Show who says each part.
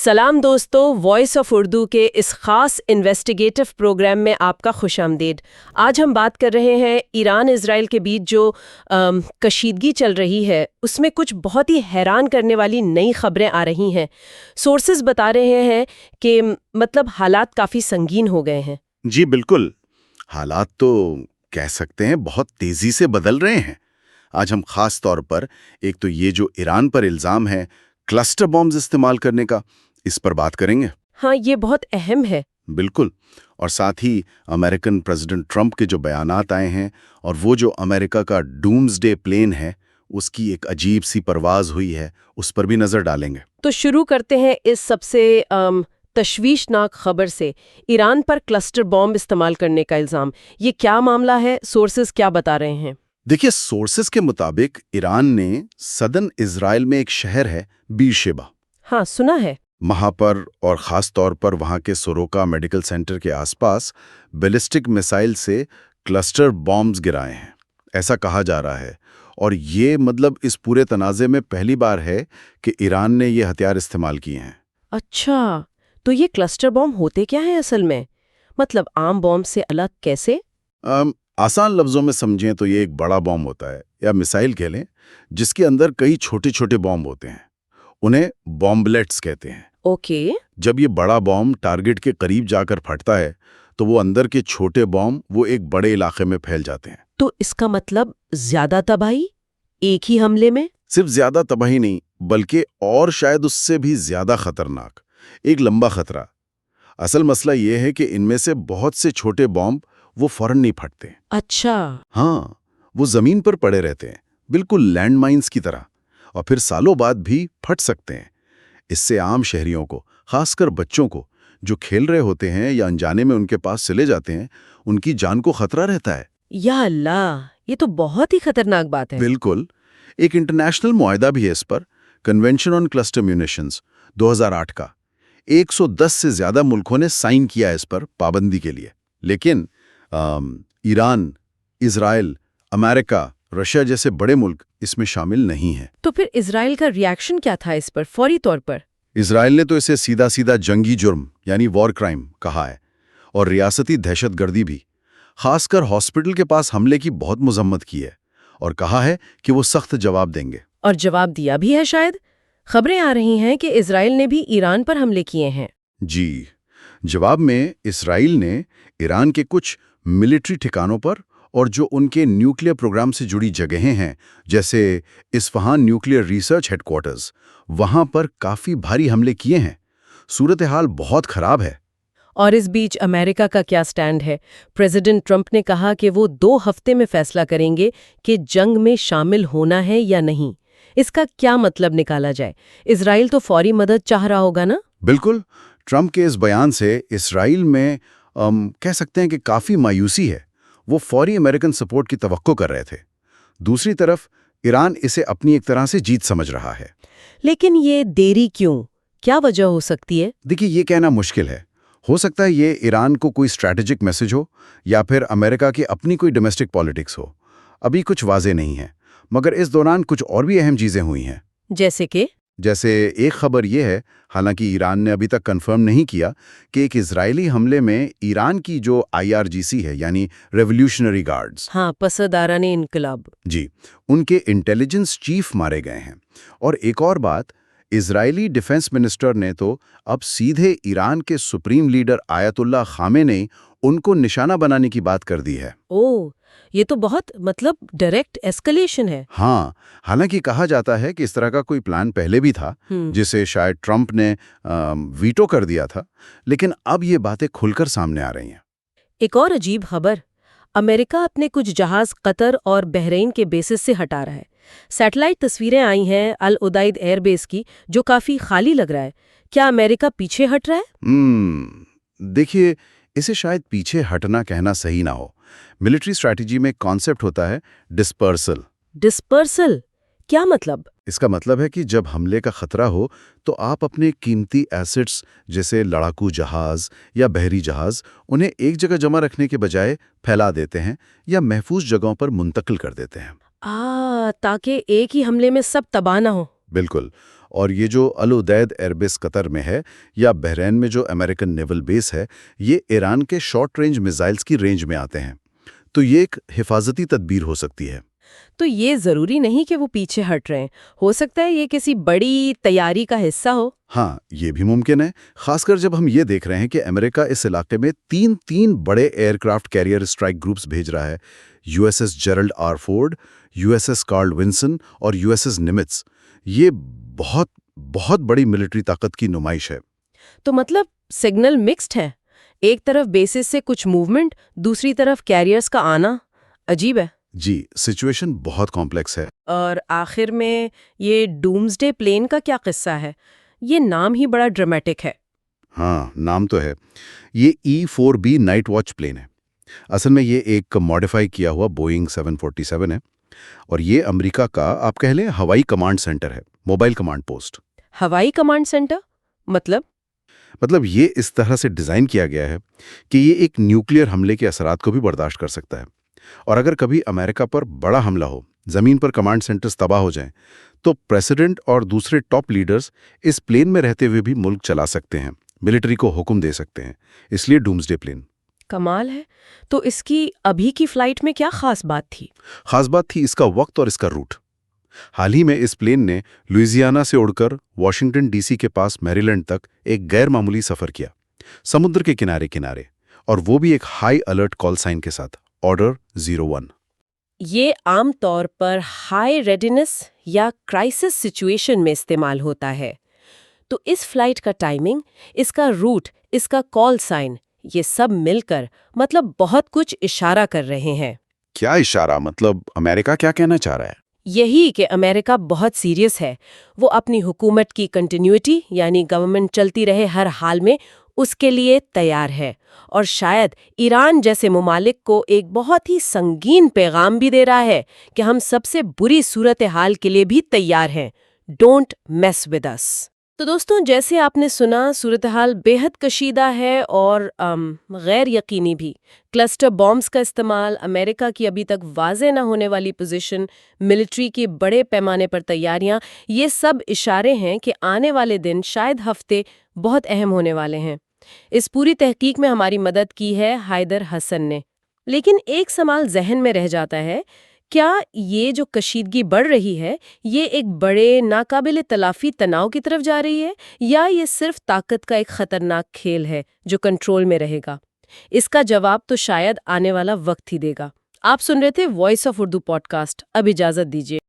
Speaker 1: सलाम दोस्तों, voice of Urdu के इस खास इन्वेस्टिगेटिव प्रोग्राम में आपका खुशामदीद। आज हम बात कर रहे हैं ईरान इजराइल के बीच जो कशीदगी चल रही है, उसमें कुछ बहुत ही हैरान करने वाली नई खबरें आ रही हैं। सोर्सेज बता रहे हैं कि मतलब हालात काफ़ी संगीन हो गए हैं।
Speaker 2: जी बिल्कुल। हालात तो कह सकते हैं बहुत तेजी से बदल रहे हैं। आज हम खास तौर पर एक तो ये जो ईरान पर इल्जाम है क्लस्टर बॉम्ब्स इस्तेमाल करने का, इस पर बात करेंगे।
Speaker 1: हाँ, ये बहुत अहम है।
Speaker 2: बिल्कुल। और साथ ही अमेरिकन प्रेसिडेंट ट्रंप के जो बयानात आए हैं और वो जो अमेरिका का डूम्सडे प्लेन है उसकी एक अजीब सी परवाज हुई है, उस पर भी नजर डालेंगे।
Speaker 1: तो शुरू करते हैं इस सबसे तशवीशनाक खबर से। ईरान पर क्लस्टर बॉम्ब इस्तेमाल करने का इल्जाम, ये क्या मामला है? सोर्सेज क्या बता रहे हैं?
Speaker 2: देखिए, सोर्सेस के मुताबिक ईरान ने सदर्न इजराइल में एक शहर है बीरशेबा,
Speaker 1: हाँ सुना है,
Speaker 2: वहां पर और ख़ास तौर पर वहां के सोरोका मेडिकल सेंटर के आसपास बैलिस्टिक मिसाइल से क्लस्टर बॉम्ब्स गिराए हैं, ऐसा कहा जा रहा है। और ये मतलब इस पूरे तनाज़े में पहली बार है कि ईरान ने ये हथियार इस्तेमाल किए हैं।
Speaker 1: अच्छा, तो ये क्लस्टर बॉम्ब होते क्या है असल में? मतलब आम बॉम्ब से अलग कैसे?
Speaker 2: आसान लफ्ज़ों में समझें तो ये एक बड़ा बॉम्ब होता है, या मिसाइल कह लें, जिसके अंदर कई छोटे छोटे बॉम्ब होते हैं। उन्हें बॉम्बलेट्स कहते हैं।
Speaker 1: ओके।
Speaker 2: जब ये बड़ा बॉम्ब टारगेट के करीब जाकर फटता है तो वो अंदर के छोटे बॉम्ब वो एक बड़े इलाके में फैल जाते हैं।
Speaker 1: तो इसका मतलब ज्यादा तबाही एक ही हमले में?
Speaker 2: सिर्फ ज्यादा तबाही नहीं, बल्कि और शायद उससे भी ज्यादा खतरनाक एक लंबा खतरा। असल मसला ये है कि इनमें से बहुत से छोटे बॉम्ब वो फौरन नहीं फटते।
Speaker 1: अच्छा।
Speaker 2: हाँ, वो जमीन पर पड़े रहते हैं, बिल्कुल लैंडमाइंस की तरह, और फिर सालों बाद भी फट सकते हैं। इससे आम शहरियों को, खासकर बच्चों को जो खेल रहे होते हैं या अनजाने में उनके पास चले जाते हैं, उनकी जान को खतरा रहता है।
Speaker 1: या अल्लाह, ये तो बहुत ही खतरनाक बात है।
Speaker 2: बिल्कुल। एक इंटरनेशनल मुआहदा भी है इस पर, कन्वेंशन ऑन क्लस्टर म्यूनिशंस 2008 का। 110 से ज्यादा मुल्कों ने साइन किया इस पर पाबंदी के लिए। लेकिन ईरान, इजराइल, अमेरिका, रशिया जैसे बड़े मुल्क इसमें शामिल नहीं हैं।
Speaker 1: तो फिर इजराइल का रिएक्शन क्या था इस पर फौरी तौर पर?
Speaker 2: इजराइल ने तो इसे सीधा सीधा जंगी जुर्म यानी वॉर क्राइम कहा है, और रियासती दहशतगर्दी भी। खासकर हॉस्पिटल के पास हमले की बहुत मजम्मत की है और कहा है कि वो सख्त जवाब देंगे।
Speaker 1: और जवाब दिया भी है शायद। खबरें आ रही हैं कि इजराइल ने भी ईरान पर हमले किए हैं।
Speaker 2: जी, जवाब में इसराइल ने ईरान के कुछ मिलिट्री ठिकानों पर और जो उनके न्यूक्लियर प्रोग्राम से जुड़ी जगहें हैं, जैसे इस्फहान न्यूक्लियर रिसर्च हेडक्वार्टर्स, वहां पर काफी भारी हमले किए हैं। सूरत हाल बहुत खराब है।
Speaker 1: और इस बीच अमेरिका का क्या स्टैंड है? प्रेसिडेंट ट्रंप ने कहा कि वो 2 हफ्ते में फैसला करेंगे कि जंग में शामिल होना है या नहीं। इसका क्या मतलब निकाला जाए? इजराइल तो फौरी मदद चाह रहा होगा ना?
Speaker 2: बिल्कुल। ट्रंप के इस बयान से इसराइल में कह सकते हैं कि काफी मायूसी है। वो फौरी अमेरिकन सपोर्ट की तवक्को कर रहे थे। दूसरी तरफ ईरान इसे अपनी एक तरह से जीत समझ रहा है।
Speaker 1: लेकिन ये देरी क्यों? क्या वजह हो सकती है?
Speaker 2: देखिए, ये कहना मुश्किल है। हो सकता है ये ईरान को कोई स्ट्रैटेजिक मैसेज हो, या फिर अमेरिका की अपनी कोई डोमेस्टिक पॉलिटिक्स हो। अभी कुछ वाजे नहीं है, मगर इस दौरान कुछ और भी अहम चीजें हुई हैं। जैसे एक खबर यह है, हालांकि ईरान ने अभी तक कंफर्म नहीं किया, कि एक इजरायली हमले में ईरान की जो IRGC है यानी रेवोल्यूशनरी गार्ड्स,
Speaker 1: हाँ, पसदाराने इनकलाब,
Speaker 2: जी, उनके इंटेलिजेंस चीफ मारे गए हैं। और एक और बात, इजरायली डिफेंस मिनिस्टर ने तो अब सीधे ईरान के सुप्रीम लीडर आयतुल्लाह खामेनेई उनको निशाना बनाने की बात कर दी है।
Speaker 1: ओह, ये तो बहुत मतलब डायरेक्ट एस्केलेशन है।
Speaker 2: हाँ, हालांकि कहा जाता है कि इस तरह का कोई प्लान पहले भी था, जिसे शायद ट्रंप ने वीटो कर दिया था, लेकिन अब ये बातें खुलकर सामने आ रही हैं।
Speaker 1: एक और अजीब खबर, अमेरिका अपने कुछ जहाज कतर और बहरीन के बेसिस से हटा रहा है। सैटेलाइट तस्वीरें आई हैं अल उदैद एयरबेस की, जो काफी खाली लग रहा है। क्या अमेरिका पीछे हट रहा है?
Speaker 2: देखिए, इसे शायद पीछे हटना कहना सही ना हो। मिलिट्री स्ट्रैटेजी में कॉन्सेप्ट होता है डिस्पर्सल।
Speaker 1: डिस्पर्सल क्या मतलब?
Speaker 2: इसका मतलब है कि जब हमले का खतरा हो तो आप अपने कीमती एसेट्स जैसे लड़ाकू जहाज या बहरी जहाज, उन्हें एक जगह जमा रखने के बजाय फैला देते हैं या महफूज जगहों पर मुंतकिल कर देते हैं।
Speaker 1: ताकि एक ही हमले में सब तबाह ना हो।
Speaker 2: बिल्कुल। और ये जो अल उदैद एयरबेस कतर में है या बहरैन में जो अमेरिकन नेवल बेस है, ये ईरान के शॉर्ट रेंज मिसाइल्स की रेंज में आते हैं। तो ये एक हिफाजती तदबीर हो सकती है।
Speaker 1: तो ये जरूरी नहीं कि वो पीछे हट रहे हैं, हो सकता है ये किसी बड़ी तैयारी का हिस्सा हो।
Speaker 2: हाँ, ये भी मुमकिन है, खासकर जब हम ये देख रहे हैं कि अमेरिका इस इलाके में तीन बड़े एयरक्राफ्ट कैरियर स्ट्राइक ग्रुप्स भेज रहा है। USS Gerald R Ford, USS Carl Vinson और यूएसएस निमित्ज। ये बहुत बहुत बड़ी मिलिट्री ताकत की नुमाइश है।
Speaker 1: तो मतलब सिग्नल मिक्स्ड है, एक तरफ बेसिस से कुछ मूवमेंट, दूसरी तरफ कैरियर्स का आना। अजीब है।
Speaker 2: जी, सिचुएशन बहुत कॉम्प्लेक्स है।
Speaker 1: और आखिर में ये डूम्सडे प्लेन का क्या किस्सा है? ये नाम ही बड़ा ड्रामेटिक है।
Speaker 2: हाँ, नाम तो है। ये E-4B नाइट वॉच प्लेन है। असल में ये एक मॉडिफाई किया हुआ बोइंग 747 है और ये अमेरिका का आप कह लें हवाई कमांड सेंटर है, मोबाइल कमांड पोस्ट।
Speaker 1: हवाई कमांड सेंटर
Speaker 2: मतलब ये इस तरह से डिज़ाइन किया गया है कि ये एक न्यूक्लियर हमले के असरात को भी बर्दाश्त कर सकता है। और अगर कभी अमेरिका पर बड़ा हमला हो, ज़मीन पर कमांड सेंटर्स तबाह हो जाएं, तो प्रेसिडेंट और दूसरे टॉप लीडर्स इस प्लेन में रहते हुए भी मुल्क चला सकते हैं, मिलिट्री को हुक्म दे सकते हैं। इसलिए डूम्सडे प्लेन
Speaker 1: कमाल है। तो इसकी अभी की फ्लाइट में क्या खास बात थी?
Speaker 2: खास बात थी इसका वक्त और इसका रूट। हाल ही में इस प्लेन ने लुइसियाना से उड़कर वॉशिंगटन डीसी के पास मैरीलैंड तक एक गैर मामूली सफर किया, समुद्र के किनारे किनारे, और वो भी एक हाई अलर्ट कॉल साइन के साथ, ऑर्डर 01।
Speaker 1: ये आम तौर पर हाई रेडिनेस या क्राइसिस सिचुएशन में इस्तेमाल होता है। तो इस फ्लाइट का टाइमिंग, इसका रूट, इसका कॉल साइन, ये सब मिलकर मतलब बहुत कुछ इशारा कर रहे हैं।
Speaker 2: क्या इशारा? मतलब अमेरिका क्या कहना चाह रहा है?
Speaker 1: यही कि अमेरिका बहुत सीरियस है। वो अपनी हुकूमत की कंटिन्यूटी यानी गवर्नमेंट चलती रहे हर हाल में, उसके लिए तैयार है। और शायद ईरान जैसे मुमालिक को एक बहुत ही संगीन पैगाम भी दे रहा है कि हम सबसे बुरी सूरत हाल के लिए भी तैयार हैं। Don't mess with us. तो दोस्तों, जैसे आपने सुना, सूरत हाल बेहद कशीदा है और गैर यकीनी भी। क्लस्टर बॉम्ब्स का इस्तेमाल, अमेरिका की अभी तक वाज़े न होने वाली पोजीशन, मिलिट्री की बड़े पैमाने पर तैयारियां, ये सब इशारे हैं कि आने वाले दिन, शायद हफ्ते, बहुत अहम होने वाले हैं। इस पूरी तहकीक में हमारी मदद की है हायदर हसन ने। लेकिन एक सवाल जहन में रह जाता है, क्या ये जो कशीदगी बढ़ रही है, ये एक बड़े नाकाबिले तलाफी तनाव की तरफ जा रही है, या ये सिर्फ ताकत का एक खतरनाक खेल है जो कंट्रोल में रहेगा? इसका जवाब तो शायद आने वाला वक्त ही देगा। आप सुन रहे थे वॉइस ऑफ उर्दू पॉडकास्ट। अब इजाजत दीजिए।